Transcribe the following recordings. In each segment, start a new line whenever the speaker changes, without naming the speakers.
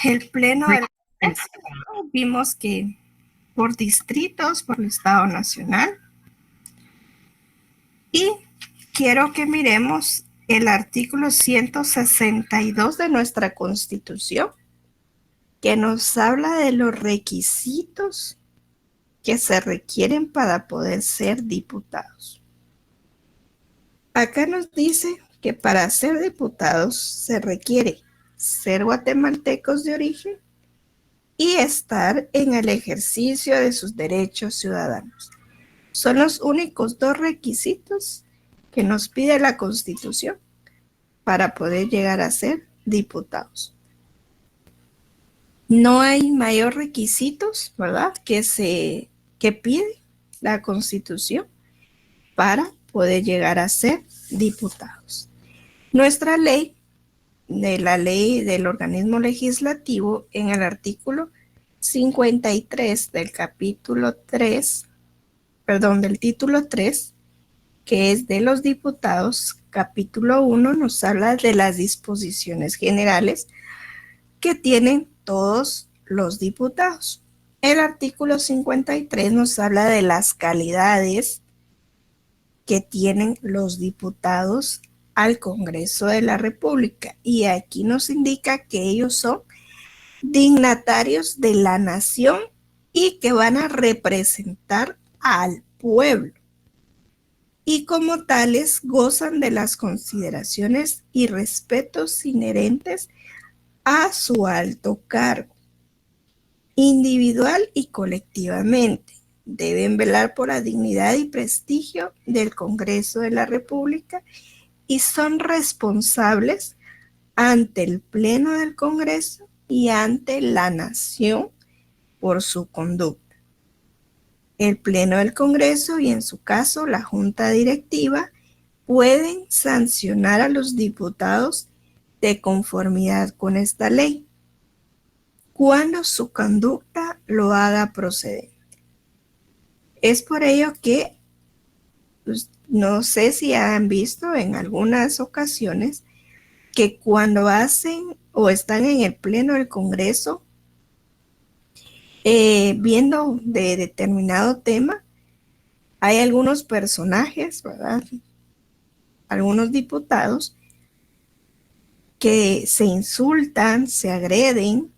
el Pleno del Congreso, vimos que por distritos, por el Estado Nacional, y quiero que miremos el artículo 162 de nuestra Constitución, que nos habla de los requisitos que se requieren para poder ser diputados. Acá nos dice que para ser diputados se requiere ser guatemaltecos de origen y estar en el ejercicio de sus derechos ciudadanos. Son los únicos dos requisitos que nos pide la Constitución para poder llegar a ser diputados. No hay mayor requisitos, ¿verdad?, que pide la Constitución para poder llegar a ser diputados. Nuestra ley, de la ley del organismo legislativo, en el artículo 53 del capítulo 3, del título 3, que es de los diputados, capítulo 1 nos habla de las disposiciones generales que tienen todos los diputados. El artículo 53 nos habla de las calidades que tienen los diputados al Congreso de la República, y aquí nos indica que ellos son dignatarios de la nación y que van a representar al pueblo, y como tales gozan de las consideraciones y respetos inherentes a su alto cargo, individual y colectivamente. Deben velar por la dignidad y prestigio del Congreso de la República y son responsables ante el Pleno del Congreso y ante la nación por su conducta. El Pleno del Congreso y, en su caso, la Junta Directiva pueden sancionar a los diputados de conformidad con esta ley cuando su conducta lo haga procedente. Es por ello que, pues, no sé si han visto en algunas ocasiones que cuando hacen o están en el Pleno del Congreso viendo de determinado tema, hay algunos personajes, ¿verdad?, algunos diputados que se insultan, se agreden,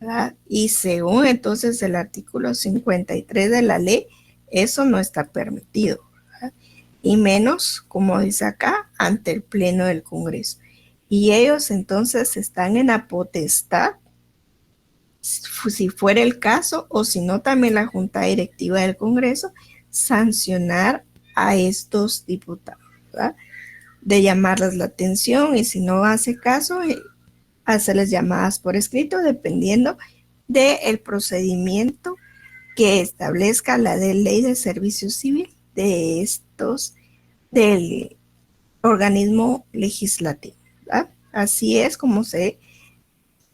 ¿verdad?, y según entonces el artículo 53 de la ley, eso no está permitido, ¿verdad?, y menos, como dice acá, ante el Pleno del Congreso. Y ellos entonces están en la potestad, si fuera el caso, o si no, también la Junta Directiva del Congreso, sancionar a estos diputados, ¿verdad?, de llamarles la atención, y si no hace caso, hacerles llamadas por escrito, dependiendo del procedimiento que establezca la ley de servicio civil de estos, del organismo legislativo, ¿verdad? Así es como se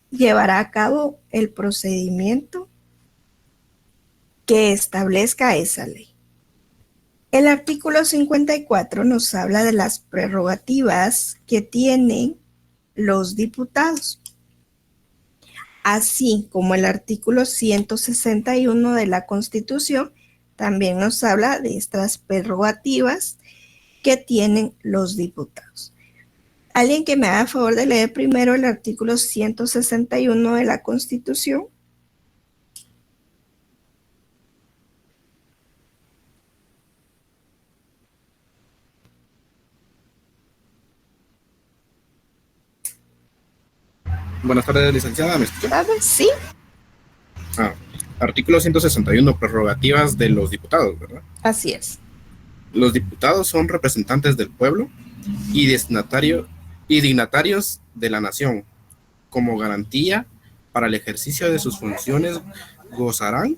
llevará a cabo el procedimiento que establezca esa ley. El artículo 54 nos habla de las prerrogativas que tienen los diputados, así como el artículo 161 de la Constitución también nos habla de estas prerrogativas que tienen los diputados. ¿Alguien que me haga favor de leer primero el artículo 161 de la Constitución?
Buenas tardes, licenciada. ¿Me escucha?
Sí.
Artículo 161, prerrogativas de los diputados, ¿verdad?
Así es.
Los diputados son representantes del pueblo y dignatarios de la nación. Como garantía para el ejercicio de sus funciones, gozarán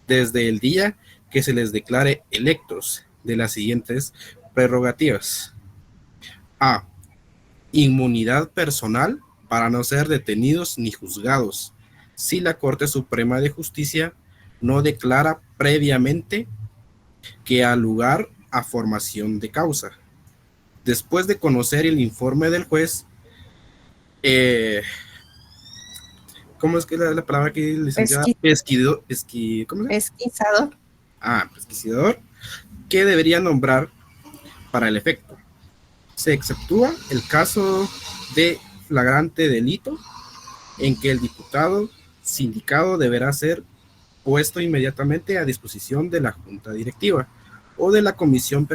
desde el día que se les declare electos de las siguientes prerrogativas. A. Inmunidad personal para no ser detenidos ni juzgados si la Corte Suprema de Justicia no declara previamente que ha lugar a formación de causa. Después de conocer el informe del juez, ¿Cómo es que la palabra que licenciada? ¿Cómo se llama?
Pesquisador.
Pesquisador, que debería nombrar para el efecto. Se exceptúa el caso de flagrante delito en que el diputado sindicado deberá ser puesto inmediatamente a disposición de la Junta Directiva o de la Comisión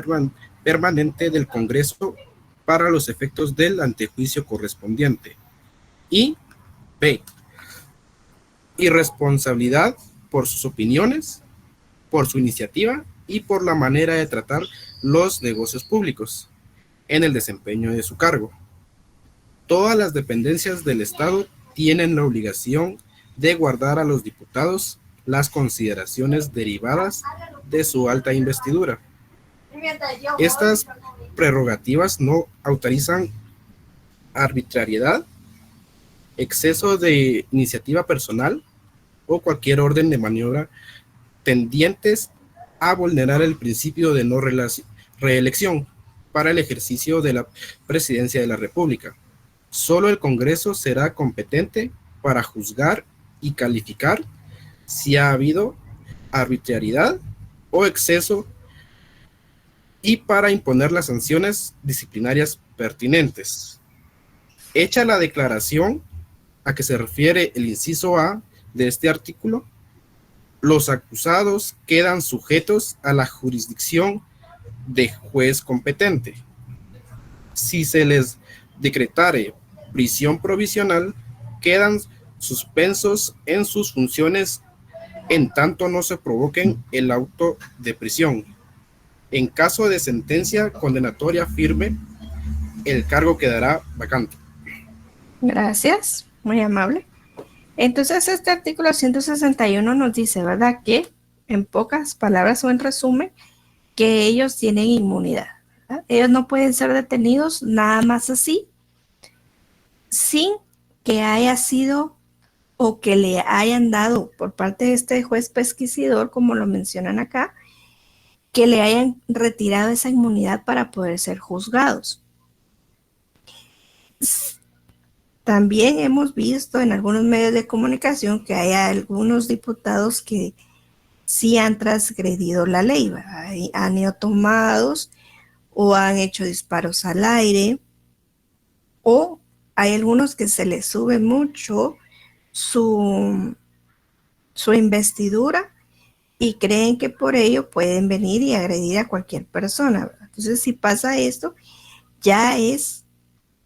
Permanente del Congreso para los efectos del antejuicio correspondiente. Y B. Irresponsabilidad por sus opiniones, por su iniciativa y por la manera de tratar los negocios públicos en el desempeño de su cargo. Todas las dependencias del Estado tienen la obligación de guardar a los diputados las consideraciones derivadas de su alta investidura. Estas prerrogativas no autorizan arbitrariedad, exceso de iniciativa personal o cualquier orden de maniobra tendientes a vulnerar el principio de no reelección para el ejercicio de la presidencia de la República. Solo el Congreso será competente para juzgar y calificar si ha habido arbitrariedad o exceso y para imponer las sanciones disciplinarias pertinentes. Hecha la declaración a que se refiere el inciso A de este artículo, los acusados quedan sujetos a la jurisdicción de juez competente. Si se les decretare prisión provisional, quedan suspensos en sus funciones en tanto no se provoquen el auto de prisión. En caso de sentencia condenatoria firme, el cargo quedará vacante.
Gracias, muy amable. Entonces, este artículo 161 nos dice, ¿verdad? Que en pocas palabras o en resumen, que ellos tienen inmunidad, ¿verdad? Ellos no pueden ser detenidos nada más así, sin que haya sido o que le hayan dado por parte de este juez pesquisidor, como lo mencionan acá, que le hayan retirado esa inmunidad para poder ser juzgados. También hemos visto en algunos medios de comunicación que hay algunos diputados que sí han transgredido la ley, ¿verdad? Han ido tomados o han hecho disparos al aire, o hay algunos que se les sube mucho su investidura y creen que por ello pueden venir y agredir a cualquier persona, ¿verdad? Entonces, si pasa esto, ya es,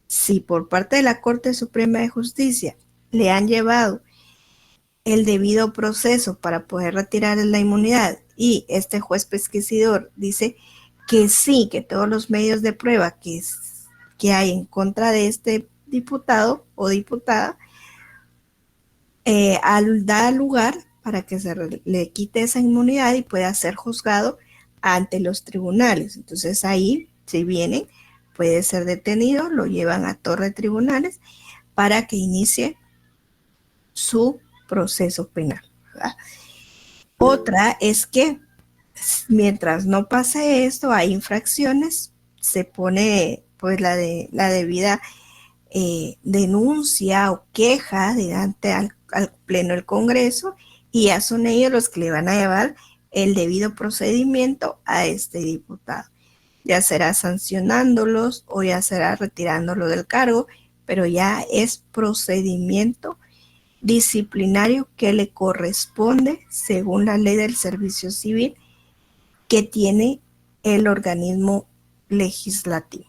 si por parte de la Corte Suprema de Justicia le han llevado el debido proceso para poder retirar la inmunidad y este juez pesquisidor dice que sí, que todos los medios de prueba que hay en contra de este diputado o diputada da lugar para que se le quite esa inmunidad y pueda ser juzgado ante los tribunales. Entonces ahí, si vienen, puede ser detenido, lo llevan a torre de tribunales para que inicie su proceso penal, ¿verdad? Otra es que mientras no pase esto, hay infracciones, se pone pues la debida denuncia o queja delante al pleno del Congreso, y ya son ellos los que le van a llevar el debido procedimiento a este diputado. Ya será sancionándolos o ya será retirándolo del cargo, pero ya es procedimiento disciplinario que le corresponde según la ley del servicio civil que tiene el organismo legislativo.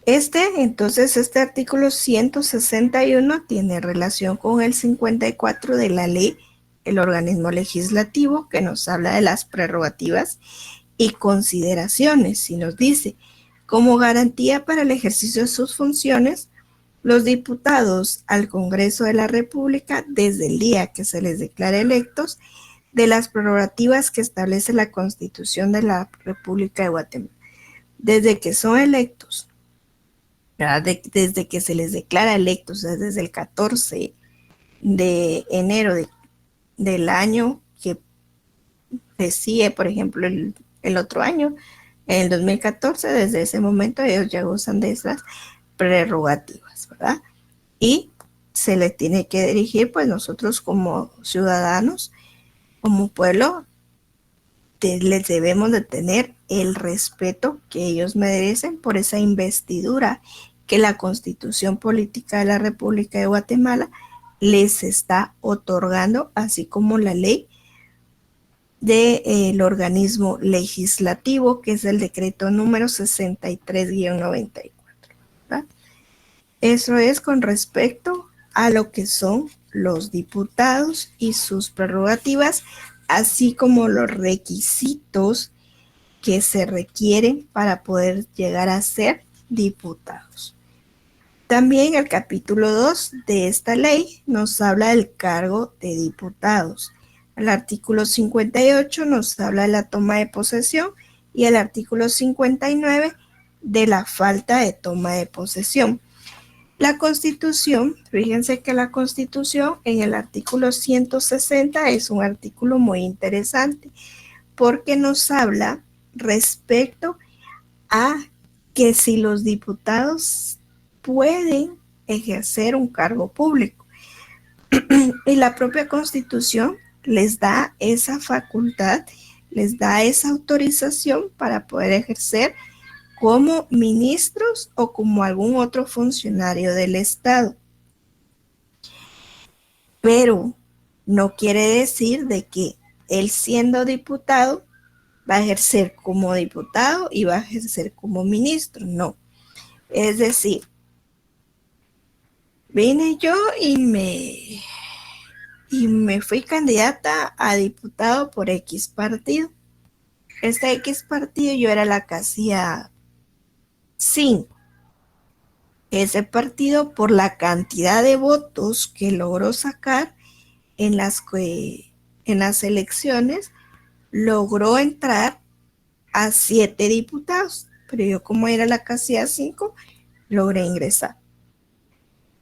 Entonces, este artículo 161 tiene relación con el 54 de la ley, el organismo legislativo, que nos habla de las prerrogativas y consideraciones, y nos dice, como garantía para el ejercicio de sus funciones, los diputados al Congreso de la República, desde el día que se les declare electos, de las prerrogativas que establece la Constitución de la República de Guatemala. Desde que son electos, desde que se les declara electos, desde el 14 de enero del año que sigue, por ejemplo, el otro año, en el 2014, desde ese momento ellos ya gozan de esas prerrogativas, ¿verdad? Y se le tiene que dirigir, pues nosotros como ciudadanos, como pueblo, les debemos de tener el respeto que ellos merecen por esa investidura que la Constitución Política de la República de Guatemala les está otorgando, así como la ley del organismo legislativo, que es el decreto número 63-94. ¿verdad? Eso es con respecto a lo que son los diputados y sus prerrogativas, así como los requisitos que se requieren para poder llegar a ser diputados. También el capítulo 2 de esta ley nos habla del cargo de diputados. El artículo 58 nos habla de la toma de posesión y el artículo 59 de la falta de toma de posesión. La Constitución, fíjense que la Constitución en el artículo 160 es un artículo muy interesante porque nos habla respecto a que si los diputados pueden ejercer un cargo público y la propia Constitución les da esa facultad, les da esa autorización para poder ejercer como ministros o como algún otro funcionario del Estado. Pero no quiere decir de que él siendo diputado va a ejercer como diputado y va a ejercer como ministro, no. Es decir, vine yo y me fui candidata a diputado por X partido. Este X partido yo era la casilla 5. Ese partido, por la cantidad de votos que logró sacar en las elecciones, logró entrar a 7 diputados, pero yo como era la casilla 5, logré ingresar.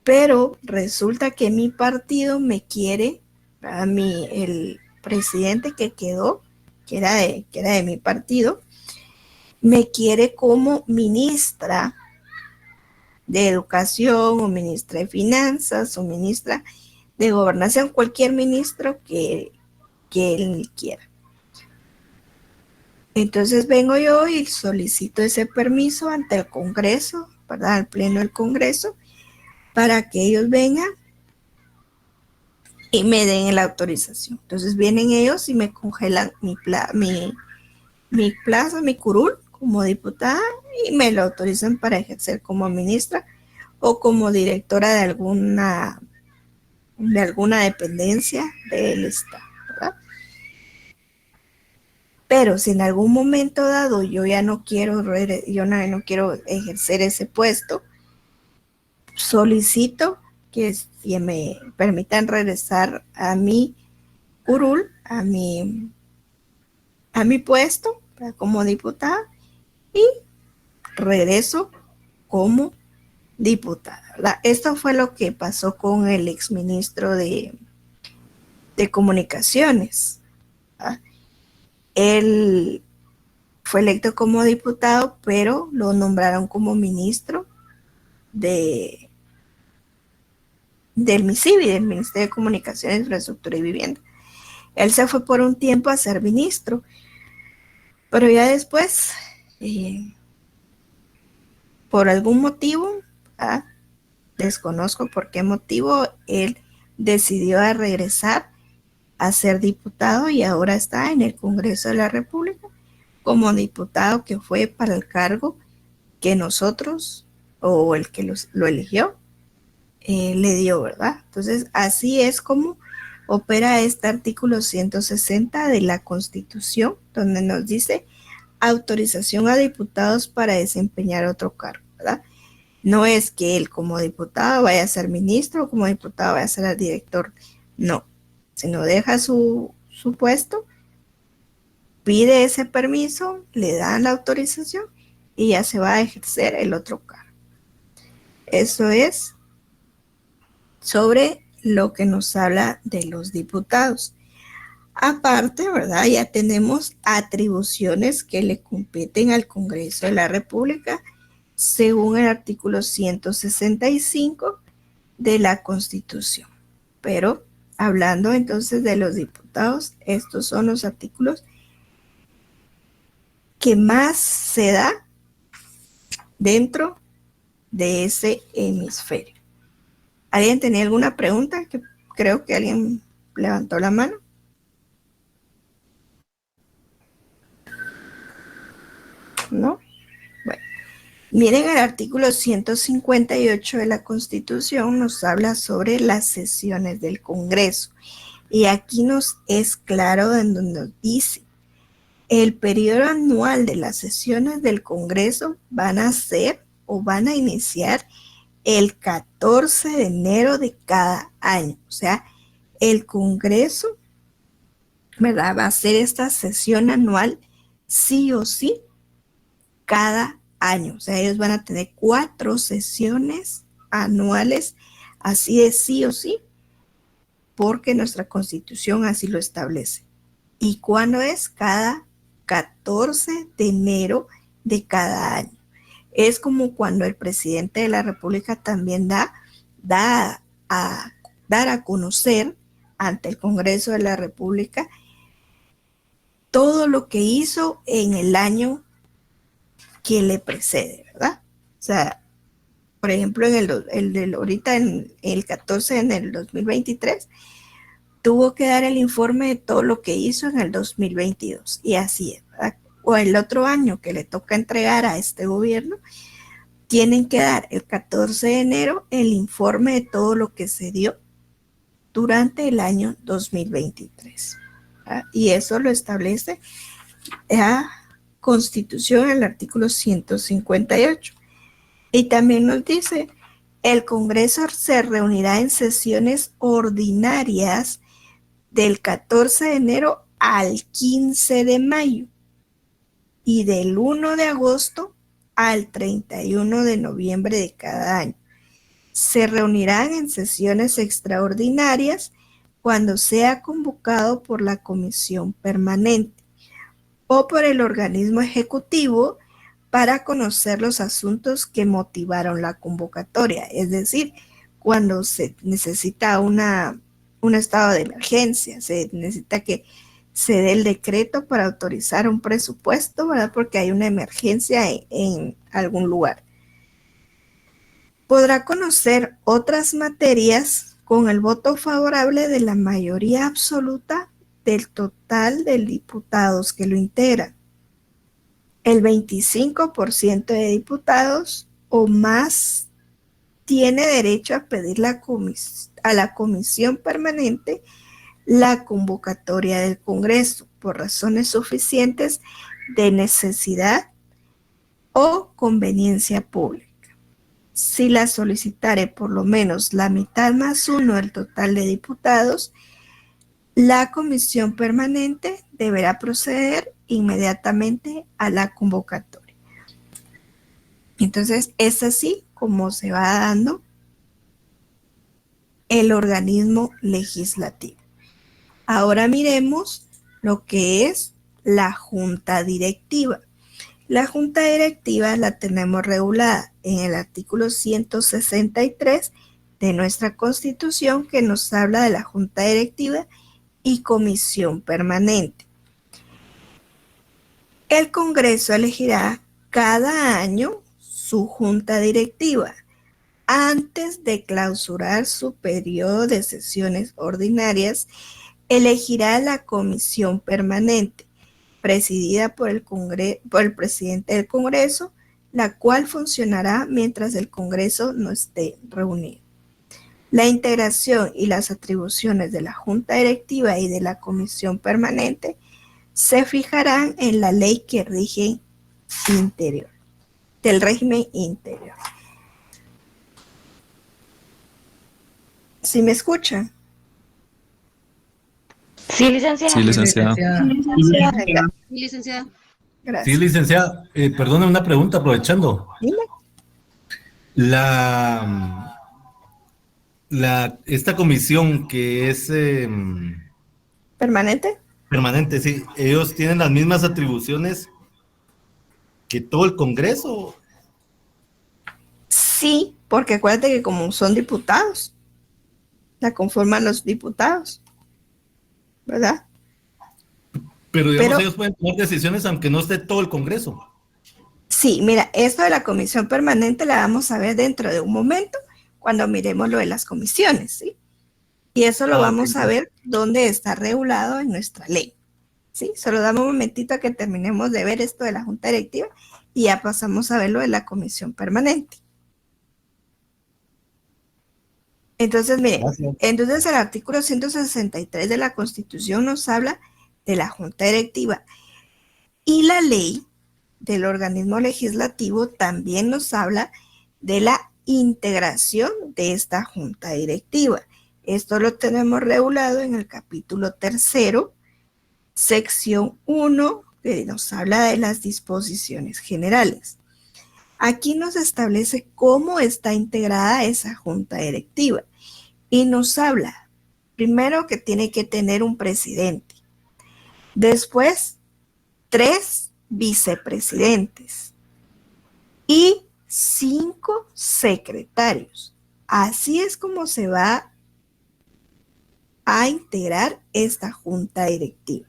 Pero resulta que mi partido me quiere, a mí el presidente que quedó, que era de mi partido, me quiere como ministra de Educación o ministra de Finanzas o ministra de Gobernación, cualquier ministro que él quiera. Entonces vengo yo y solicito ese permiso ante el Congreso, ¿verdad? Al Pleno del Congreso, para que ellos vengan y me den la autorización. Entonces vienen ellos y me congelan mi plaza, mi curul como diputada y me lo autorizan para ejercer como ministra o como directora de alguna dependencia del Estado, ¿verdad? Pero si en algún momento dado yo ya no quiero ejercer ese puesto, solicito que si me permitan regresar a mi curul, a mi puesto como diputada y regreso como diputada, ¿verdad? Esto fue lo que pasó con el exministro de Comunicaciones, ¿verdad? Él fue electo como diputado, pero lo nombraron como ministro del MICIVI, del Ministerio de Comunicaciones, Infraestructura y Vivienda. Él se fue por un tiempo a ser ministro, pero ya después, por algún motivo, desconozco por qué motivo, él decidió a regresar a ser diputado y ahora está en el Congreso de la República como diputado que fue para el cargo que nosotros o el que lo eligió le dio, ¿verdad? Entonces así es como opera este artículo 160 de la Constitución, donde nos dice autorización a diputados para desempeñar otro cargo, ¿verdad? No es que él como diputado vaya a ser ministro o como diputado vaya a ser el director, no. Si no deja su puesto, pide ese permiso, le dan la autorización y ya se va a ejercer el otro cargo. Eso es sobre lo que nos habla de los diputados. Aparte, ¿verdad? Ya tenemos atribuciones que le competen al Congreso de la República según el artículo 165 de la Constitución. Pero hablando entonces de los diputados, estos son los artículos que más se da dentro de ese hemisferio. ¿Alguien tenía alguna pregunta? Que creo que alguien levantó la mano. ¿No? Bueno, miren, el artículo 158 de la Constitución nos habla sobre las sesiones del Congreso. Y aquí nos es claro en donde nos dice: el periodo anual de las sesiones del Congreso van a ser o van a iniciar el 14 de enero de cada año. O sea, el Congreso, ¿verdad?, va a hacer esta sesión anual sí o sí cada año. O sea, ellos van a tener 4 sesiones anuales, así de sí o sí, porque nuestra Constitución así lo establece. ¿Y cuándo es? Cada 14 de enero de cada año. Es como cuando el presidente de la República también da a dar a conocer ante el Congreso de la República todo lo que hizo en el año que le precede, ¿verdad? O sea, por ejemplo, ahorita en el 14 de enero del 2023, tuvo que dar el informe de todo lo que hizo en el 2022, y así es, ¿verdad? O el otro año que le toca entregar a este gobierno, tienen que dar el 14 de enero el informe de todo lo que se dio durante el año 2023. ¿Verdad? Y eso lo establece la Constitución en el artículo 158. Y también nos dice: el Congreso se reunirá en sesiones ordinarias del 14 de enero al 15 de mayo y del 1 de agosto al 31 de noviembre de cada año. Se reunirán en sesiones extraordinarias cuando sea convocado por la Comisión Permanente o por el organismo ejecutivo para conocer los asuntos que motivaron la convocatoria. Es decir, cuando se necesita un estado de emergencia, se necesita que se dé el decreto para autorizar un presupuesto, ¿verdad?, porque hay una emergencia en algún lugar. Podrá conocer otras materias con el voto favorable de la mayoría absoluta del total de diputados que lo integran. El 25% de diputados o más tiene derecho a pedir a la Comisión Permanente la convocatoria del Congreso por razones suficientes de necesidad o conveniencia pública. Si la solicitare por lo menos la mitad más uno del total de diputados, la Comisión Permanente deberá proceder inmediatamente a la convocatoria. Entonces, es así como se va dando el organismo legislativo. Ahora miremos lo que es la Junta Directiva. La Junta Directiva la tenemos regulada en el artículo 163 de nuestra Constitución, que nos habla de la Junta Directiva y Comisión Permanente. El Congreso elegirá cada año su Junta Directiva antes de clausurar su periodo de sesiones ordinarias. Elegirá la Comisión Permanente, presidida por el presidente del Congreso, la cual funcionará mientras el Congreso no esté reunido. La integración y las atribuciones de la Junta Directiva y de la Comisión Permanente se fijarán en la ley que rige interior, del régimen interior. ¿Sí me escuchan?
Sí, licenciada.
Sí, licenciada.
Sí, licenciada.
Gracias.
Sí, licenciada. Perdone una pregunta, aprovechando.
Dime.
Esta comisión que es
¿Permanente?
permanente, sí, ellos tienen las mismas atribuciones que todo el Congreso.
Sí, porque acuérdate que como son diputados, la conforman los diputados, ¿verdad?
Pero digamos,
Pero
ellos pueden tomar decisiones aunque no esté todo el Congreso.
sí, mira, esto de la comisión permanente la vamos a ver dentro de un momento cuando miremos lo de las comisiones, ¿sí? Y eso lo vamos a ver dónde está regulado en nuestra ley, ¿sí? Solo dame un momentito a que terminemos de ver esto de la Junta Directiva y ya pasamos a ver lo de la comisión permanente. Entonces, miren, entonces el artículo 163 de la Constitución nos habla de la Junta Directiva y la ley del organismo legislativo también nos habla de la integración de esta Junta Directiva. Esto lo tenemos regulado en el capítulo 3, sección 1, que nos habla de las disposiciones generales. Aquí nos establece cómo está integrada esa Junta Directiva y nos habla, primero, que tiene que tener un presidente, después 3 vicepresidentes y 5 secretarios. Así es como se va a integrar esta Junta Directiva.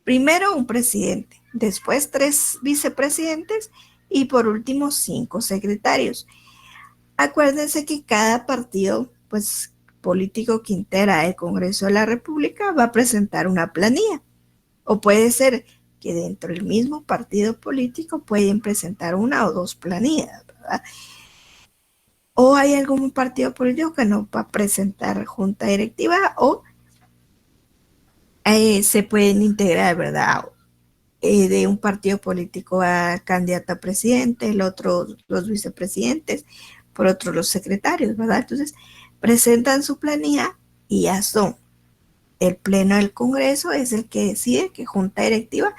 Primero un presidente, después 3 vicepresidentes y por último 5 secretarios. Acuérdense que cada partido político que integra el Congreso de la República va a presentar una planilla. O puede ser que dentro del mismo partido político pueden presentar 1 o 2 planillas, ¿verdad? O hay algún partido político que no va a presentar junta directiva o se pueden integrar, ¿verdad? De un partido político a candidato a presidente, el otro los vicepresidentes, por otro los secretarios, ¿verdad? Entonces presentan su planilla y ya son. El pleno del Congreso es el que decide qué junta directiva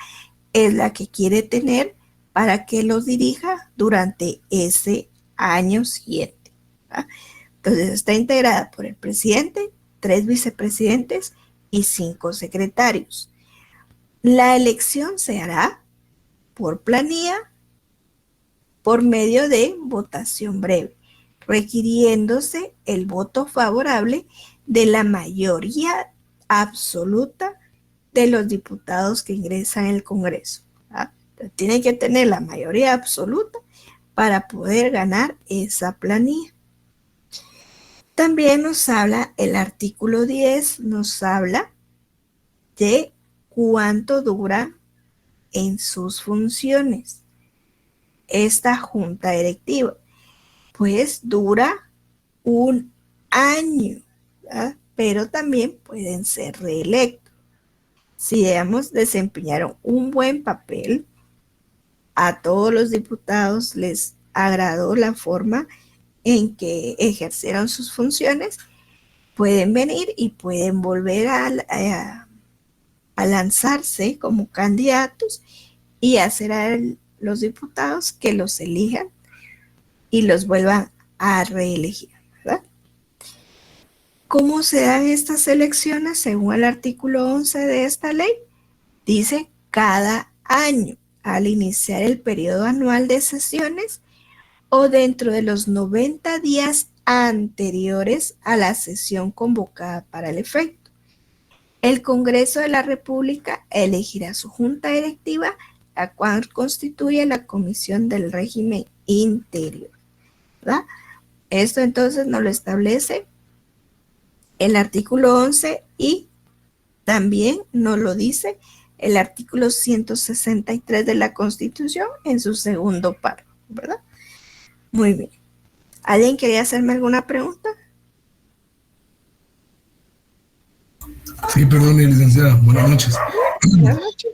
es la que quiere tener para que los dirija durante ese año siguiente, ¿verdad? Entonces está integrada por el presidente, 3 vicepresidentes y 5 secretarios. La elección se hará por planilla por medio de votación breve, requiriéndose el voto favorable de la mayoría absoluta de los diputados que ingresan en el Congreso, ¿verdad? Tiene que tener la mayoría absoluta para poder ganar esa planilla. También nos habla, el artículo 10 nos habla de cuánto dura en sus funciones esta junta directiva. Pues dura 1 año, ¿verdad? Pero también pueden ser reelectos. Si, digamos, desempeñaron un buen papel, a todos los diputados les agradó la forma en que ejercieron sus funciones, pueden venir y pueden volver a lanzarse como candidatos y hacer a los diputados que los elijan y los vuelvan a reelegir, ¿verdad? ¿Cómo se dan estas elecciones? Según el artículo 11 de esta ley, dice cada año al iniciar el periodo anual de sesiones o dentro de los 90 días anteriores a la sesión convocada para el efecto. El Congreso de la República elegirá su junta directiva, la cual constituye la Comisión del Régimen Interior, ¿verdad? Esto entonces nos lo establece el artículo 11 y también nos lo dice el artículo 163 de la Constitución en su segundo párrafo, ¿verdad? Muy bien. ¿Alguien quería hacerme alguna pregunta?
Sí, perdón, licenciada. Buenas noches.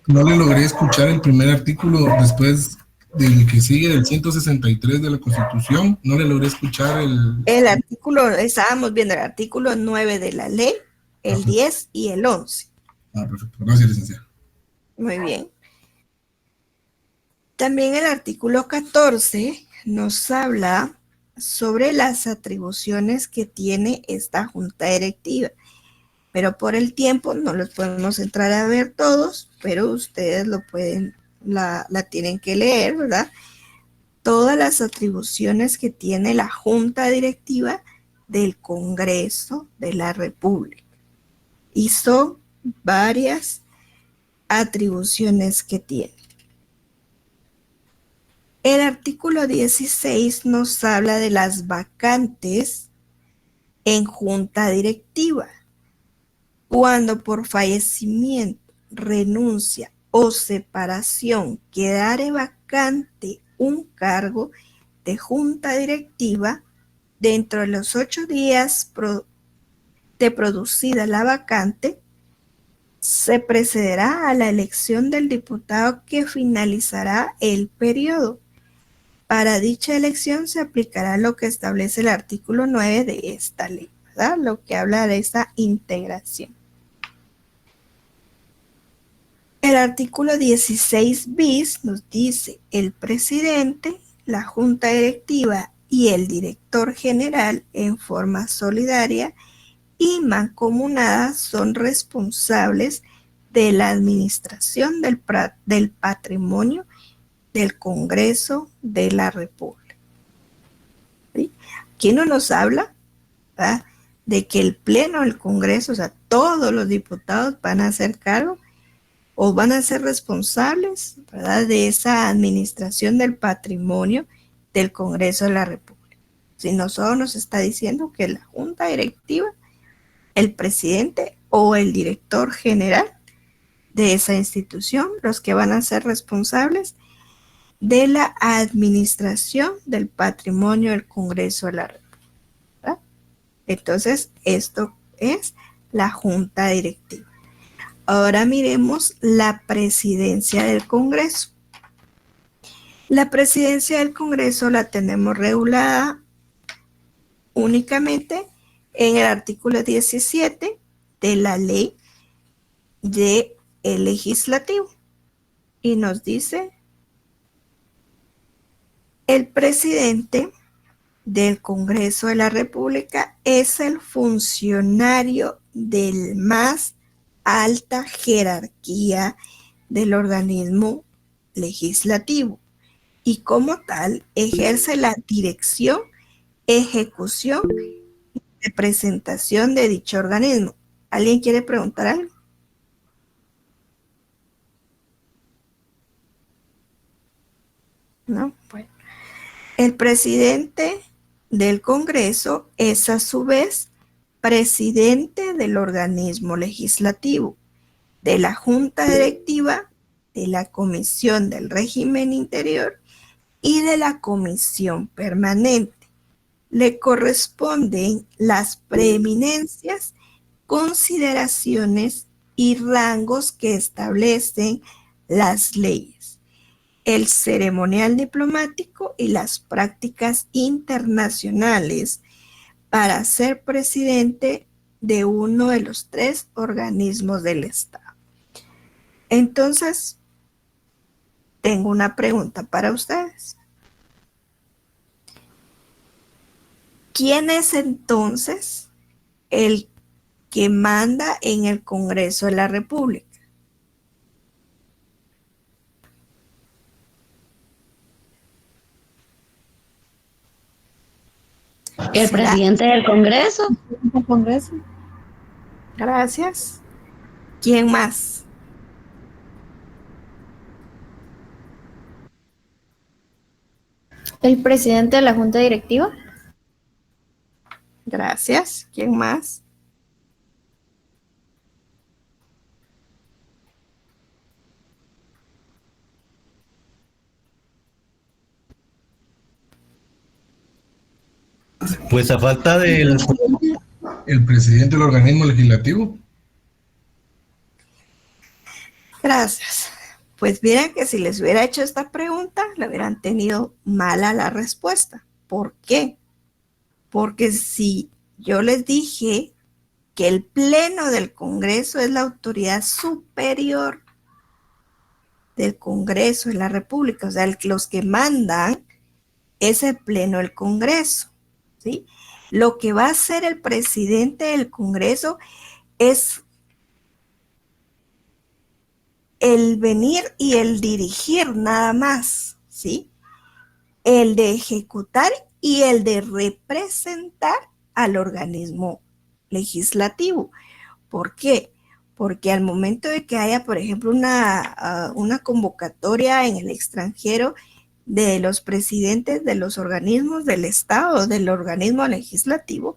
No le logré escuchar el primer artículo después del que sigue, del 163 de la Constitución. No le logré escuchar
el artículo, estábamos viendo el artículo 9 de la ley, el 10 y el 11.
Perfecto. Gracias, licenciada.
Muy bien. También el artículo 14 nos habla sobre las atribuciones que tiene esta junta directiva. Pero por el tiempo no los podemos entrar a ver todos, pero ustedes lo pueden, la tienen que leer, ¿verdad? Todas las atribuciones que tiene la junta directiva del Congreso de la República. Y son varias atribuciones que tiene. El artículo 16 nos habla de las vacantes en junta directiva. Cuando por fallecimiento, renuncia o separación quedare vacante un cargo de junta directiva, dentro de los 8 días de producida la vacante, se procederá a la elección del diputado que finalizará el periodo. Para dicha elección se aplicará lo que establece el artículo 9 de esta ley, ¿verdad? Lo que habla de esa integración. El artículo 16 bis nos dice: el presidente, la junta directiva y el director general en forma solidaria y mancomunada son responsables de la administración del patrimonio del Congreso de la República. ¿Sí? Aquí no nos habla, ¿verdad?, de que el pleno del Congreso, o sea, todos los diputados van a hacer cargo o van a ser responsables, ¿verdad?, de esa administración del patrimonio del Congreso de la República. Sino solo nos está diciendo que la junta directiva, el presidente o el director general de esa institución, los que van a ser responsables de la administración del patrimonio del Congreso de la República, ¿verdad? Entonces, esto es la junta directiva. Ahora miremos la presidencia del Congreso. La presidencia del Congreso la tenemos regulada únicamente en el artículo 17 de la ley del legislativo. Y nos dice: el presidente del Congreso de la República es el funcionario del más alta jerarquía del organismo legislativo y como tal ejerce la dirección, ejecución y representación de dicho organismo. ¿Alguien quiere preguntar algo? ¿No? Bueno. El presidente del Congreso es a su vez presidente del organismo legislativo, de la Junta Directiva, de la Comisión del Régimen Interior y de la Comisión Permanente. Le corresponden las preeminencias, consideraciones y rangos que establecen las leyes, el ceremonial diplomático y las prácticas internacionales para ser presidente de uno de los 3 organismos del Estado. Entonces, tengo una pregunta para ustedes. ¿Quién es entonces el que manda en el Congreso de la República?
El presidente del Congreso.
¿El Congreso? Gracias. ¿Quién más?
El presidente de la Junta Directiva.
Gracias. ¿Quién más?
Pues a falta del...
El presidente del organismo legislativo.
Gracias. Pues miren que si les hubiera hecho esta pregunta, le hubieran tenido mala la respuesta. ¿Por qué? Porque si yo les dije que el Pleno del Congreso es la autoridad superior del Congreso de la República, o sea, los que mandan es el Pleno del Congreso, ¿sí? Lo que va a hacer el presidente del Congreso es el venir y el dirigir nada más, ¿sí? El de ejecutar y el de representar al organismo legislativo. ¿Por qué? Porque al momento de que haya, por ejemplo, una convocatoria en el extranjero de los presidentes de los organismos del Estado, del organismo legislativo,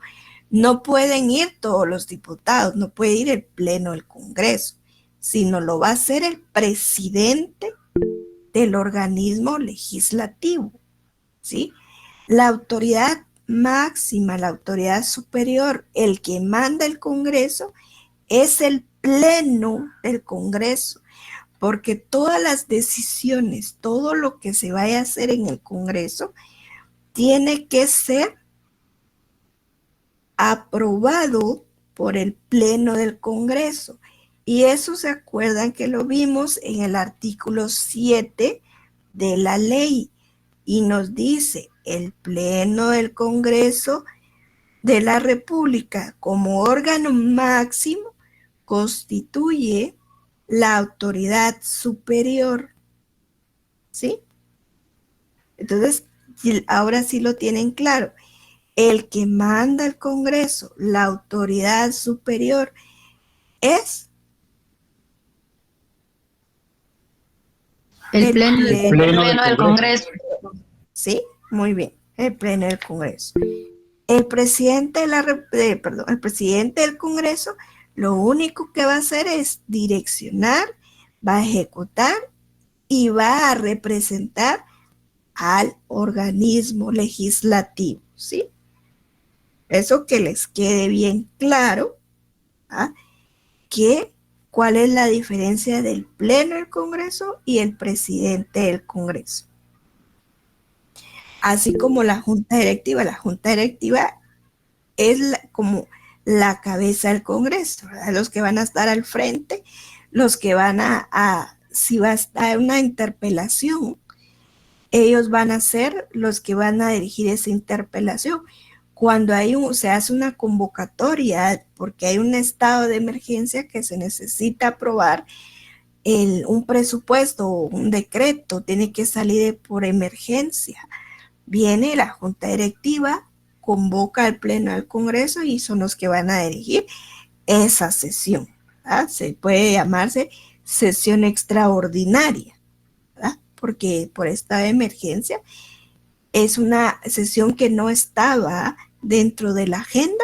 no pueden ir todos los diputados, no puede ir el pleno del Congreso, sino lo va a hacer el presidente del organismo legislativo, ¿sí? La autoridad máxima, la autoridad superior, el que manda el Congreso, es el pleno del Congreso, porque todas las decisiones, todo lo que se vaya a hacer en el Congreso, tiene que ser aprobado por el pleno del Congreso. Y eso se acuerdan que lo vimos en el artículo 7 de la ley. Y nos dice, el pleno del Congreso de la República como órgano máximo constituye la autoridad superior. ¿Sí? Entonces, ahora sí lo tienen claro. El que manda el Congreso, la autoridad superior, es
El pleno del Congreso.
Sí, muy bien, el pleno del Congreso. El presidente el presidente del Congreso, lo único que va a hacer es direccionar, va a ejecutar y va a representar al organismo legislativo, ¿sí? Eso que les quede bien claro, ¿ah? ¿Cuál es la diferencia del pleno del Congreso y el presidente del Congreso? Así como la Junta Directiva. La Junta Directiva es como la cabeza del Congreso, ¿verdad? Los que van a estar al frente, los que van si va a estar una interpelación, ellos van a ser los que van a dirigir esa interpelación. Cuando se hace una convocatoria, porque hay un estado de emergencia que se necesita aprobar, un presupuesto o un decreto tiene que salir por emergencia. Viene la Junta Directiva, convoca al Pleno del Congreso y son los que van a dirigir esa sesión, ¿verdad? Se puede llamarse sesión extraordinaria, ¿verdad? Porque por esta emergencia es una sesión que no estaba dentro de la agenda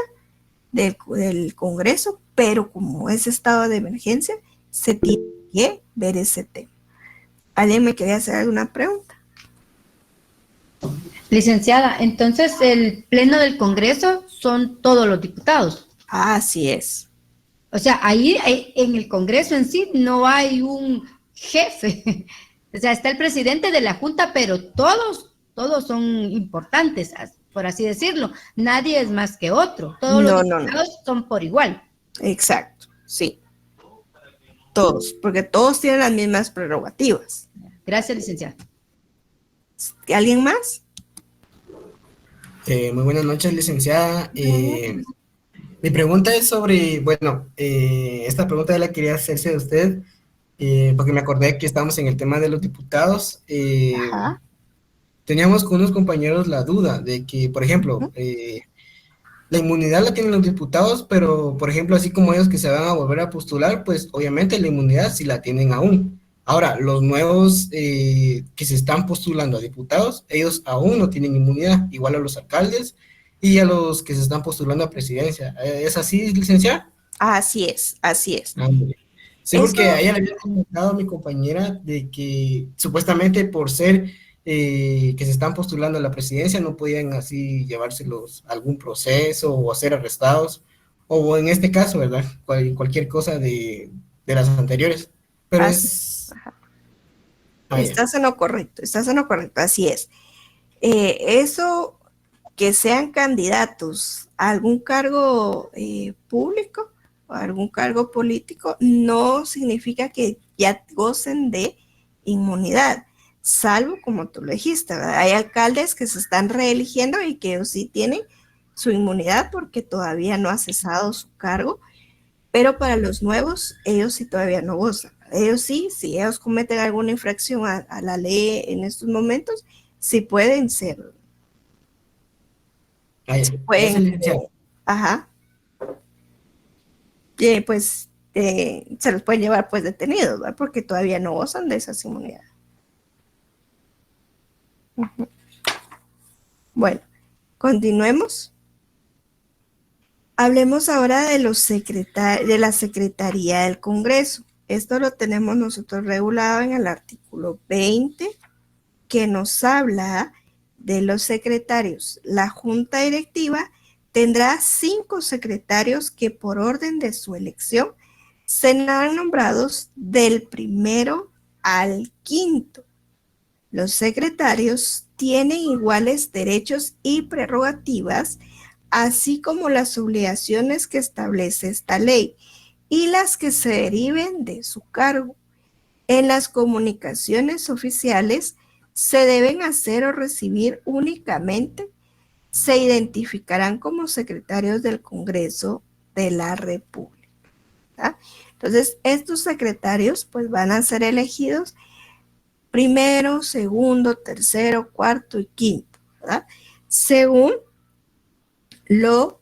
del Congreso, pero como es estado de emergencia, se tiene que ver ese tema. ¿Alguien me quería hacer alguna pregunta?
Licenciada, entonces el pleno del Congreso son todos los diputados.
Así es.
O sea, ahí en el Congreso en sí no hay un jefe. O sea, está el presidente de la Junta, pero todos son importantes, por así decirlo. Nadie es más que otro. Todos los diputados son por igual.
Exacto, sí. Todos, porque todos tienen las mismas prerrogativas.
Gracias, licenciada.
¿Alguien más?
Muy buenas noches, licenciada. Mi pregunta es sobre, esta pregunta ya la quería hacerse de usted, porque me acordé que estamos en el tema de los diputados. Teníamos con unos compañeros la duda de que, por ejemplo, la inmunidad la tienen los diputados, pero, por ejemplo, así como ellos que se van a volver a postular, pues obviamente la inmunidad sí la tienen aún. Ahora, los nuevos que se están postulando a diputados, ellos aún no tienen inmunidad, igual a los alcaldes y a los que se están postulando a presidencia. ¿Es así, licenciada?
Así es, así es.
Sí, porque ayer había comentado a mi compañera de que supuestamente por ser que se están postulando a la presidencia no podían así llevárselos a algún proceso o ser arrestados, o en este caso, ¿verdad? Cualquier cosa de las anteriores. Pero
estás en lo correcto, así es. Eso, que sean candidatos a algún cargo público o algún cargo político, no significa que ya gocen de inmunidad, salvo como tú lo dijiste, ¿verdad? Hay alcaldes que se están reeligiendo y que sí tienen su inmunidad porque todavía no ha cesado su cargo, pero para los nuevos, ellos sí todavía no gozan. Ellos sí, si ellos cometen alguna infracción a la ley en estos momentos, sí pueden ser. Ajá. Pues se los pueden llevar pues detenidos, ¿verdad? Porque todavía no gozan de esas inmunidades. Uh-huh. Bueno, continuemos. Hablemos ahora de de la Secretaría del Congreso. Esto lo tenemos nosotros regulado en el artículo 20, que nos habla de los secretarios. La Junta Directiva tendrá 5 secretarios que por orden de su elección serán nombrados del 1 al 5. Los secretarios tienen iguales derechos y prerrogativas, así como las obligaciones que establece esta ley y las que se deriven de su cargo. En las comunicaciones oficiales se deben hacer o recibir únicamente, se identificarán como secretarios del Congreso de la República, ¿verdad? Entonces, estos secretarios pues van a ser elegidos primero, segundo, tercero, cuarto y quinto, ¿verdad? Según lo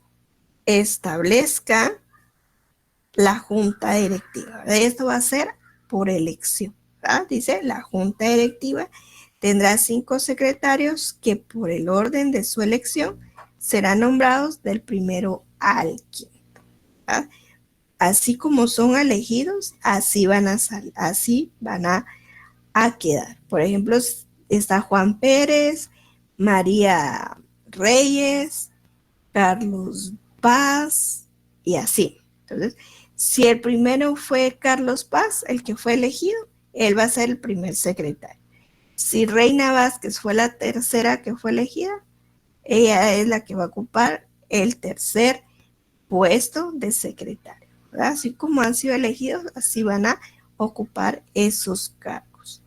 establezca la Junta Directiva. Esto va a ser por elección, ¿verdad? Dice, la Junta Directiva tendrá 5 secretarios que por el orden de su elección serán nombrados del 1 al 5, ¿verdad? Así como son elegidos, así van a quedar. Por ejemplo, está Juan Pérez, María Reyes, Carlos Paz y así. Entonces, si el primero fue Carlos Paz, el que fue elegido, él va a ser el primer secretario. Si Reina Vázquez fue la tercera que fue elegida, ella es la que va a ocupar el tercer puesto de secretario, ¿verdad? Así como han sido elegidos, así van a ocupar esos cargos.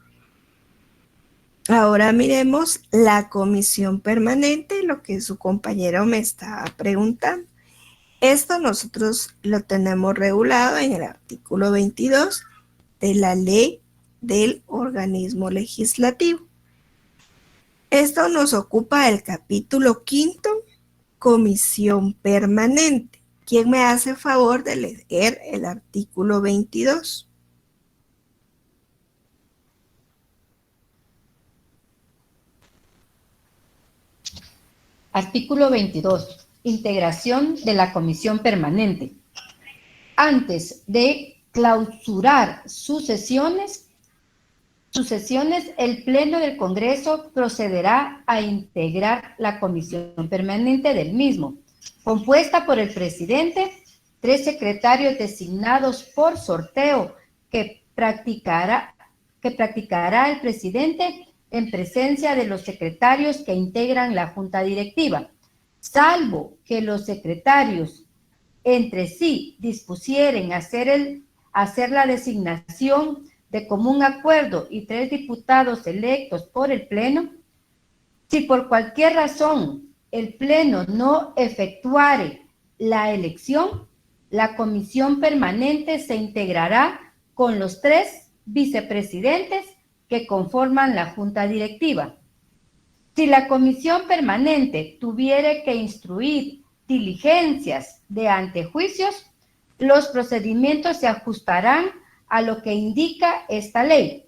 Ahora miremos la comisión permanente, lo que su compañero me estaba preguntando. Esto nosotros lo tenemos regulado en el artículo 22 de la ley del organismo legislativo. Esto nos ocupa el capítulo 5, comisión permanente. ¿Quién me hace favor de leer el artículo 22?
Artículo 22. Integración de la comisión permanente. Antes de clausurar sus sesiones, el Pleno del Congreso procederá a integrar la comisión permanente del mismo, compuesta por el presidente, 3 secretarios designados por sorteo que practicará el presidente en presencia de los secretarios que integran la Junta Directiva, salvo que los secretarios entre sí dispusieren hacer la designación de común acuerdo y 3 diputados electos por el Pleno. Si por cualquier razón el Pleno no efectuare la elección, la comisión permanente se integrará con los 3 vicepresidentes que conforman la Junta Directiva. Si la comisión permanente tuviere que instruir diligencias de antejuicios, los procedimientos se ajustarán a lo que indica esta ley,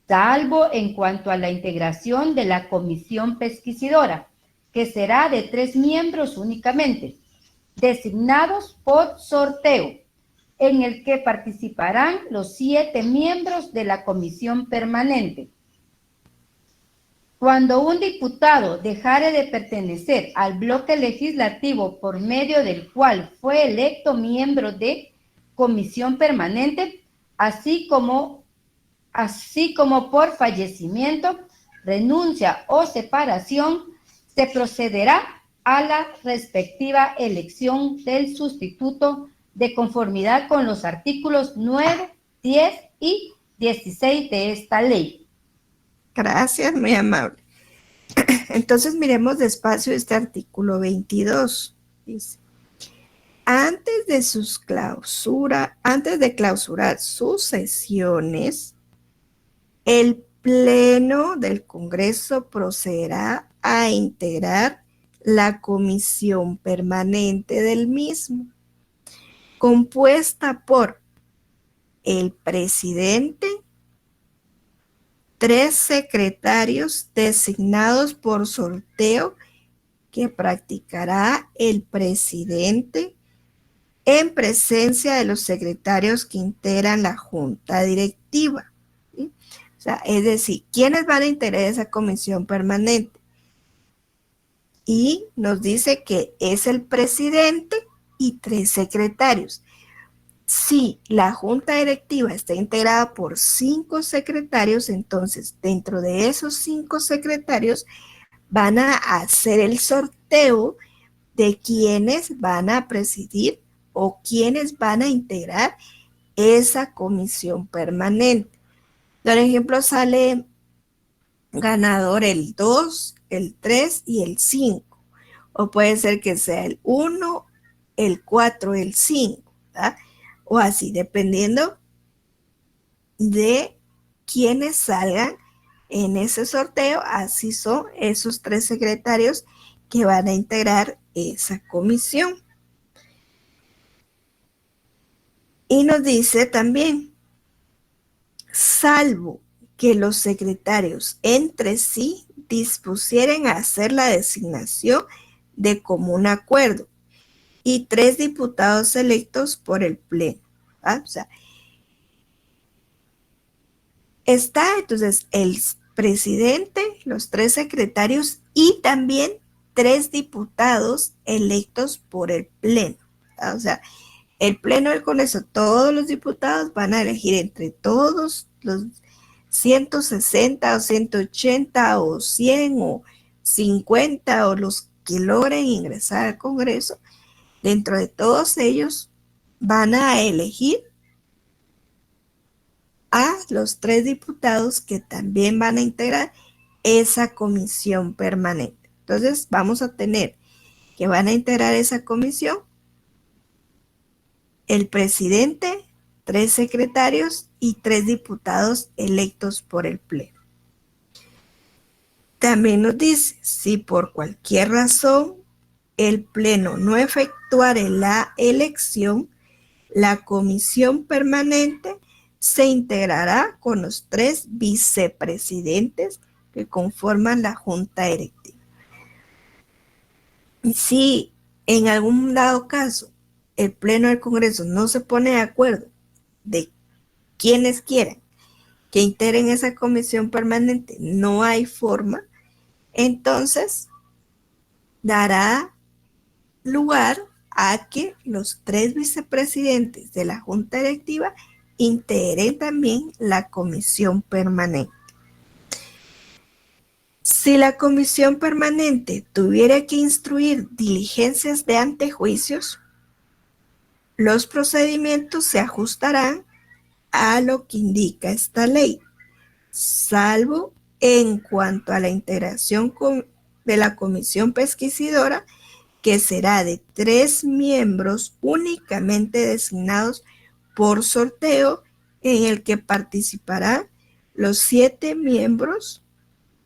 salvo en cuanto a la integración de la comisión pesquisidora, que será de 3 miembros únicamente, designados por sorteo, en el que participarán los 7 miembros de la comisión permanente. Cuando un diputado dejare de pertenecer al bloque legislativo por medio del cual fue electo miembro de comisión permanente, así como por fallecimiento, renuncia o separación, se procederá a la respectiva elección del sustituto de conformidad con los artículos 9, 10 y 16 de esta ley.
Gracias, muy amable. Entonces miremos despacio este artículo 22. Dice, antes de clausurar sus sesiones, el Pleno del Congreso procederá a integrar la comisión permanente del mismo, compuesta por el presidente, 3 secretarios designados por sorteo que practicará el presidente en presencia de los secretarios que integran la junta directiva. ¿Sí? O sea, es decir, ¿quiénes van a integrar esa comisión permanente? Y nos dice que es el presidente y 3 secretarios. Si la junta directiva está integrada por 5 secretarios, entonces dentro de esos 5 secretarios van a hacer el sorteo de quienes van a presidir o quienes van a integrar esa comisión permanente. Por ejemplo, sale ganador el 2, el 3 y el 5. O puede ser que sea el 1, el 4, el 5, ¿verdad? O así, dependiendo de quienes salgan en ese sorteo, así son esos 3 secretarios que van a integrar esa comisión. Y nos dice también, salvo que los secretarios entre sí dispusieren a hacer la designación de común acuerdo y 3 diputados electos por el Pleno. ¿Ah? O sea, está entonces el presidente, los 3 secretarios y también 3 diputados electos por el Pleno. ¿Ah? O sea, el Pleno del Congreso, todos los diputados van a elegir entre todos los 160 o 180 o 100 o 50 o los que logren ingresar al Congreso. Dentro de todos ellos van a elegir a los 3 diputados que también van a integrar esa comisión permanente. Entonces vamos a tener que van a integrar esa comisión el presidente, 3 secretarios y 3 diputados electos por el Pleno. También nos dice, si por cualquier razón el Pleno no efectuare la elección, la comisión permanente se integrará con los 3 vicepresidentes que conforman la junta directiva. Si en algún dado caso el Pleno del Congreso no se pone de acuerdo de quienes quieran que integren esa comisión permanente, no hay forma, entonces dará lugar a que los 3 vicepresidentes de la junta directiva integren también la comisión permanente. Si la comisión permanente tuviera que instruir diligencias de antejuicios, los procedimientos se ajustarán a lo que indica esta ley, salvo en cuanto a la integración de la comisión pesquisidora, que será de 3 miembros únicamente designados por sorteo, en el que participarán los 7 miembros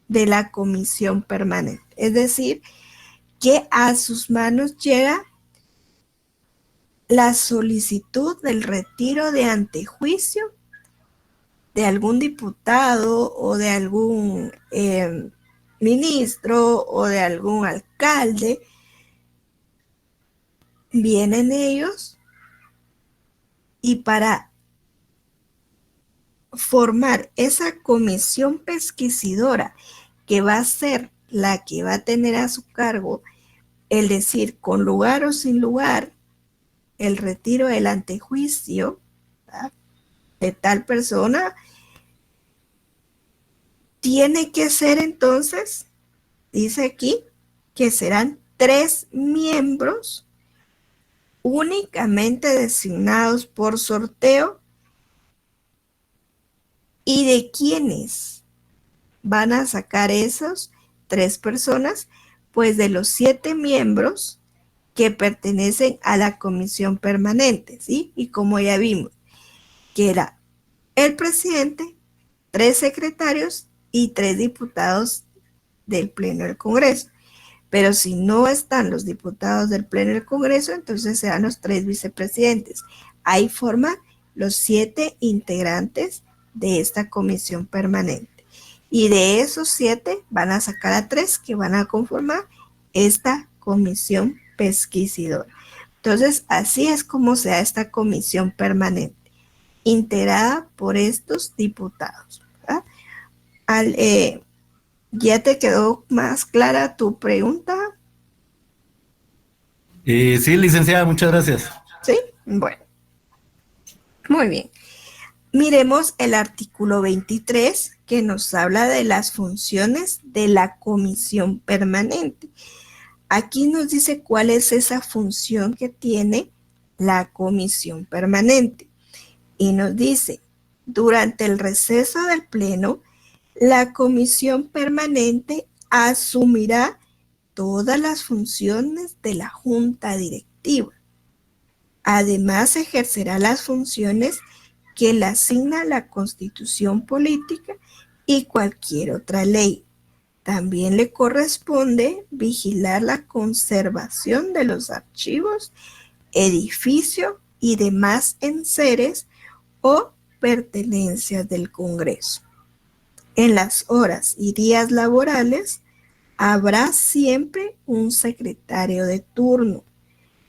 de la comisión permanente. Es decir, que a sus manos llega la solicitud del retiro de antejuicio de algún diputado o de algún ministro o de algún alcalde. Vienen ellos y para formar esa comisión pesquisidora que va a ser la que va a tener a su cargo el decir con lugar o sin lugar el retiro del antejuicio, ¿verdad?, de tal persona, tiene que ser entonces, dice aquí, que serán 3 miembros únicamente designados por sorteo. ¿Y de quiénes van a sacar esos 3 personas? Pues de los 7 miembros que pertenecen a la comisión permanente, ¿sí? Y como ya vimos, que era el presidente, 3 secretarios y 3 diputados del Pleno del Congreso. Pero si no están los diputados del Pleno del Congreso, entonces se dan los 3 vicepresidentes. Ahí forman los 7 integrantes de esta comisión permanente. Y de esos 7 van a sacar a 3 que van a conformar esta comisión pesquisidora. Entonces, así es como se da esta comisión permanente, integrada por estos diputados, ¿verdad? ¿Ya te quedó más clara tu pregunta?
Sí, licenciada, muchas gracias.
Sí, bueno. Muy bien. Miremos el artículo 23 que nos habla de las funciones de la comisión permanente. Aquí nos dice cuál es esa función que tiene la comisión permanente. Y nos dice, durante el receso del Pleno, la comisión permanente asumirá todas las funciones de la Junta Directiva. Además, ejercerá las funciones que le asigna la Constitución Política y cualquier otra ley. También le corresponde vigilar la conservación de los archivos, edificios y demás enseres o pertenencias del Congreso. En las horas y días laborales habrá siempre un secretario de turno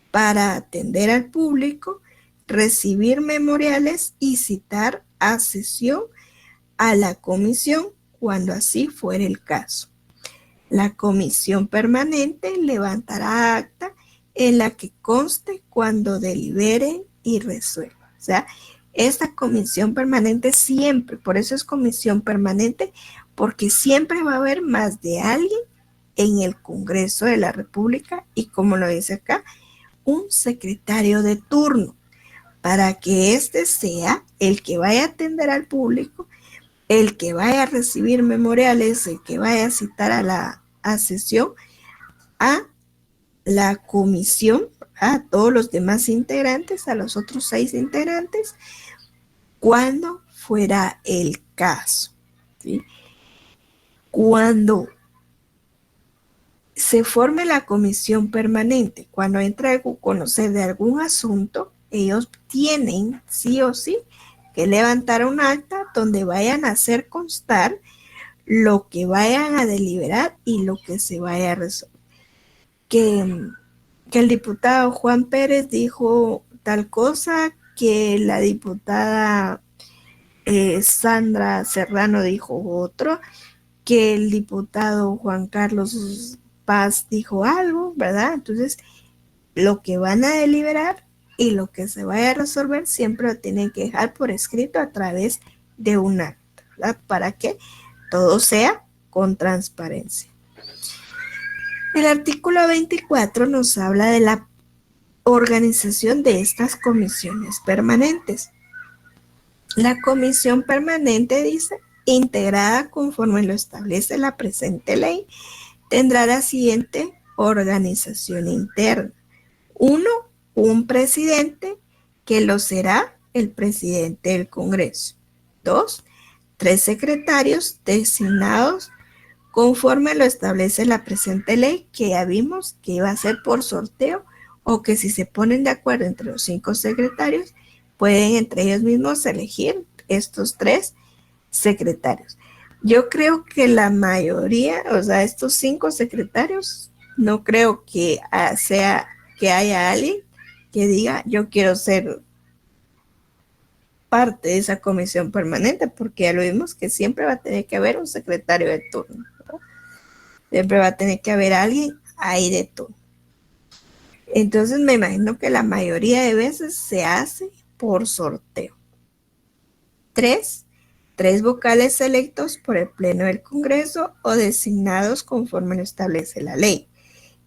para atender al público, recibir memoriales y citar a sesión a la comisión cuando así fuere el caso. La comisión permanente levantará acta en la que conste cuando delibere y resuelva. O sea, esta comisión permanente siempre, por eso es comisión permanente, porque siempre va a haber más de alguien en el Congreso de la República y, como lo dice acá, un secretario de turno para que éste sea el que vaya a atender al público, el que vaya a recibir memoriales, el que vaya a citar a la sesión a la comisión, a todos los demás integrantes, a los otros 6 integrantes, cuando fuera el caso, ¿sí? Cuando se forme la comisión permanente, cuando entra a conocer de algún asunto, ellos tienen sí o sí que levantar un acta donde vayan a hacer constar lo que vayan a deliberar y lo que se vaya a resolver. Que el diputado Juan Pérez dijo tal cosa, que la diputada Sandra Serrano dijo otro, que el diputado Juan Carlos Paz dijo algo, ¿verdad? Entonces, lo que van a deliberar y lo que se vaya a resolver siempre lo tienen que dejar por escrito a través de un acta, ¿verdad? Para que todo sea con transparencia. El artículo 24 nos habla de la organización de estas comisiones permanentes. La comisión permanente dice, integrada conforme lo establece la presente ley, tendrá la siguiente organización interna. 1, un presidente, que lo será el presidente del Congreso. 2, 3 secretarios designados conforme lo establece la presente ley, que ya vimos que iba a ser por sorteo, o que si se ponen de acuerdo entre los 5 secretarios, pueden entre ellos mismos elegir estos 3 secretarios. Yo creo que la mayoría, o sea, estos 5 secretarios, no creo que sea que haya alguien que diga, yo quiero ser parte de esa comisión permanente, porque ya lo vimos que siempre va a tener que haber un secretario de turno, ¿no? Siempre va a tener que haber alguien ahí de turno. Entonces me imagino que la mayoría de veces se hace por sorteo. 3 vocales electos por el Pleno del Congreso o designados conforme lo establece la ley,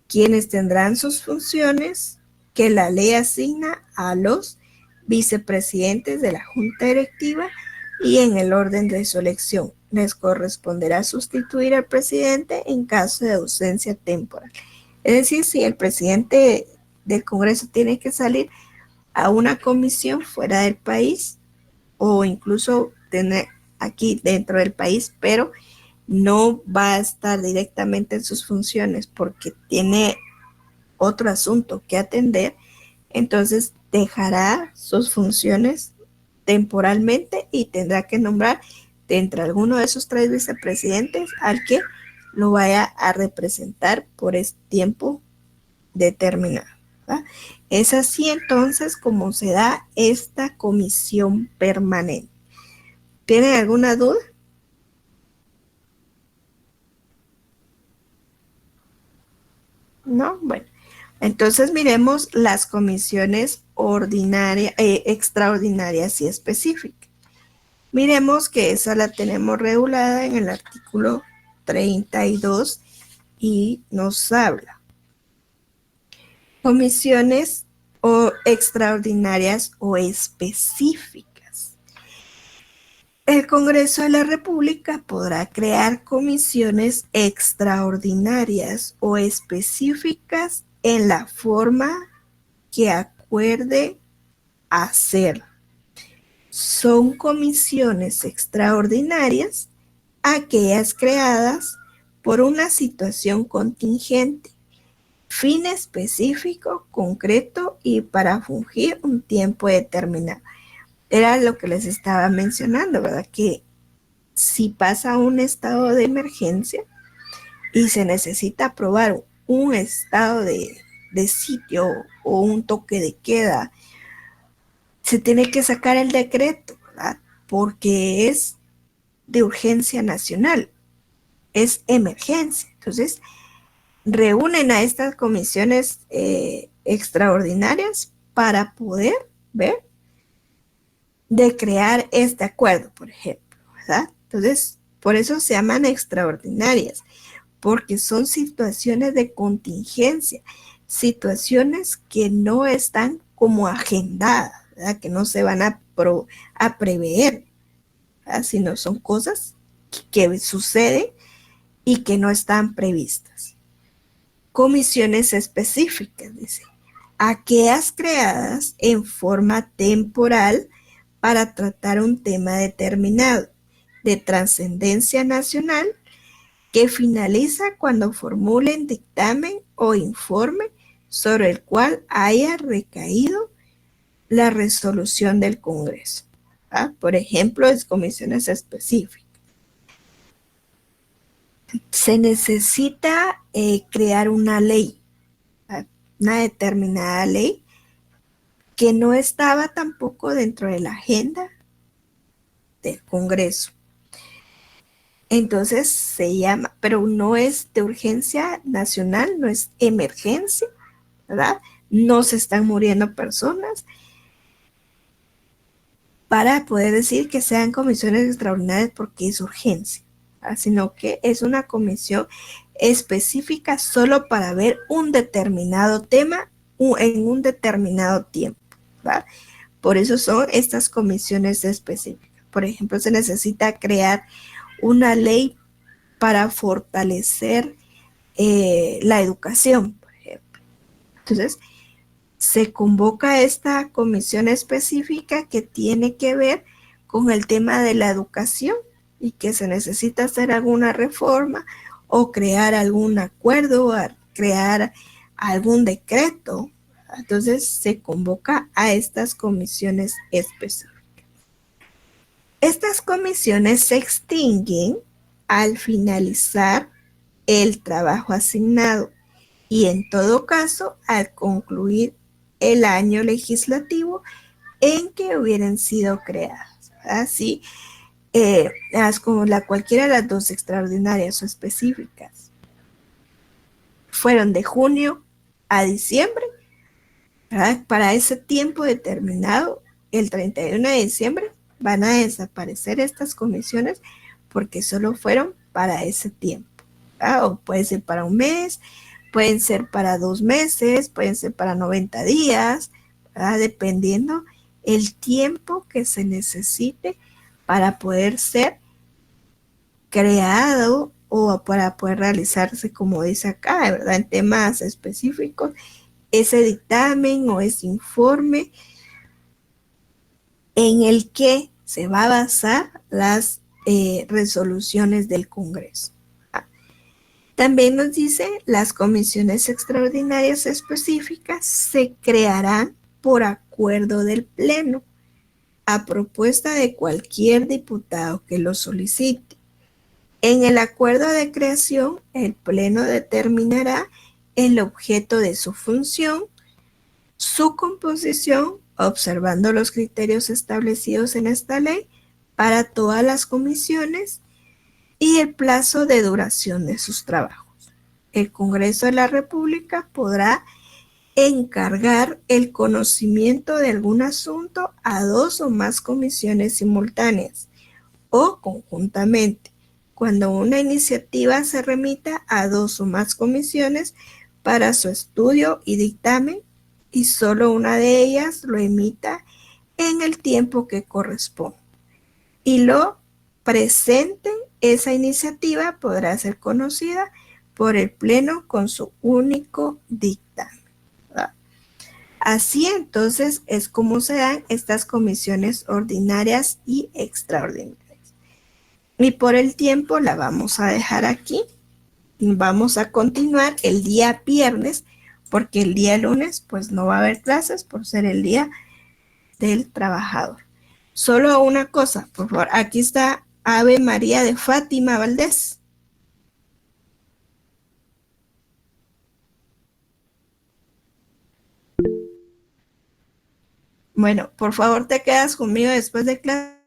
quienes tendrán sus funciones que la ley asigna a los vicepresidentes de la Junta Directiva y en el orden de su elección. Les corresponderá sustituir al presidente en caso de ausencia temporal. Es decir, si el presidente del Congreso tiene que salir a una comisión fuera del país o incluso tener aquí dentro del país, pero no va a estar directamente en sus funciones porque tiene otro asunto que atender, entonces dejará sus funciones temporalmente y tendrá que nombrar de entre alguno de esos 3 vicepresidentes al que lo vaya a representar por este tiempo determinado, ¿verdad? Es así entonces como se da esta comisión permanente. ¿Tienen alguna duda? ¿No? Bueno, entonces miremos las comisiones extraordinarias y específicas. Miremos que esa la tenemos regulada en el artículo 32 y nos habla. Comisiones extraordinarias o específicas. El Congreso de la República podrá crear comisiones extraordinarias o específicas en la forma que acuerde hacer. Son comisiones extraordinarias aquellas creadas por una situación contingente, fin específico, concreto y para fungir un tiempo determinado. Era lo que les estaba mencionando, ¿verdad? Que si pasa un estado de emergencia y se necesita aprobar un estado de sitio o un toque de queda, se tiene que sacar el decreto, ¿verdad? Porque es de urgencia nacional, es emergencia. Entonces, reúnen a estas comisiones extraordinarias para poder ver de crear este acuerdo, por ejemplo, ¿verdad? Entonces, por eso se llaman extraordinarias, porque son situaciones de contingencia, situaciones que no están como agendadas, ¿verdad? Que no se van a prever, ¿verdad? Sino son cosas que suceden y que no están previstas. Comisiones específicas, dice, aquellas creadas en forma temporal para tratar un tema determinado de trascendencia nacional que finaliza cuando formulen dictamen o informe sobre el cual haya recaído la resolución del Congreso. ¿Ah? Por ejemplo, es comisiones específicas. Se necesita crear una ley, ¿ah? Una determinada ley que no estaba tampoco dentro de la agenda del Congreso. Entonces se llama, pero no es de urgencia nacional, no es emergencia, ¿verdad? No se están muriendo personas para poder decir que sean comisiones extraordinarias porque es urgencia, ¿verdad? Sino que es una comisión específica solo para ver un determinado tema en un determinado tiempo, ¿verdad? Por eso son estas comisiones específicas. Por ejemplo, se necesita crear una ley para fortalecer la educación, por ejemplo. Entonces, se convoca esta comisión específica que tiene que ver con el tema de la educación y que se necesita hacer alguna reforma o crear algún acuerdo, o crear algún decreto. Entonces, se convoca a estas comisiones específicas. Estas comisiones se extinguen al finalizar el trabajo asignado y en todo caso al concluir el año legislativo en que hubieran sido creadas. Así, como cualquiera de las dos extraordinarias o específicas fueron de junio a diciembre, ¿verdad? Para ese tiempo determinado, el 31 de diciembre, van a desaparecer estas comisiones porque solo fueron para ese tiempo, ¿verdad? O puede ser para un mes, pueden ser para 2 meses, pueden ser para 90 días, ¿verdad? Dependiendo el tiempo que se necesite para poder ser creado o para poder realizarse, como dice acá, ¿verdad? En temas específicos, ese dictamen o ese informe en el que se va a basar las resoluciones del Congreso. También nos dice, las comisiones extraordinarias específicas se crearán por acuerdo del Pleno, a propuesta de cualquier diputado que lo solicite. En el acuerdo de creación, el Pleno determinará el objeto de su función, su composición, observando los criterios establecidos en esta ley para todas las comisiones y el plazo de duración de sus trabajos. El Congreso de la República podrá encargar el conocimiento de algún asunto a 2 o más comisiones simultáneas o conjuntamente, cuando una iniciativa se remita a 2 o más comisiones para su estudio y dictamen y solo una de ellas lo emita en el tiempo que corresponde. Y lo presenten, esa iniciativa podrá ser conocida por el Pleno con su único dictamen. ¿Verdad? Así entonces es como se dan estas comisiones ordinarias y extraordinarias. Y por el tiempo la vamos a dejar aquí. Vamos a continuar el día viernes, porque el día lunes pues no va a haber clases por ser el día del trabajador. Solo una cosa, por favor, aquí está Ave María de Fátima Valdés. Bueno, por favor te quedas conmigo después de clase.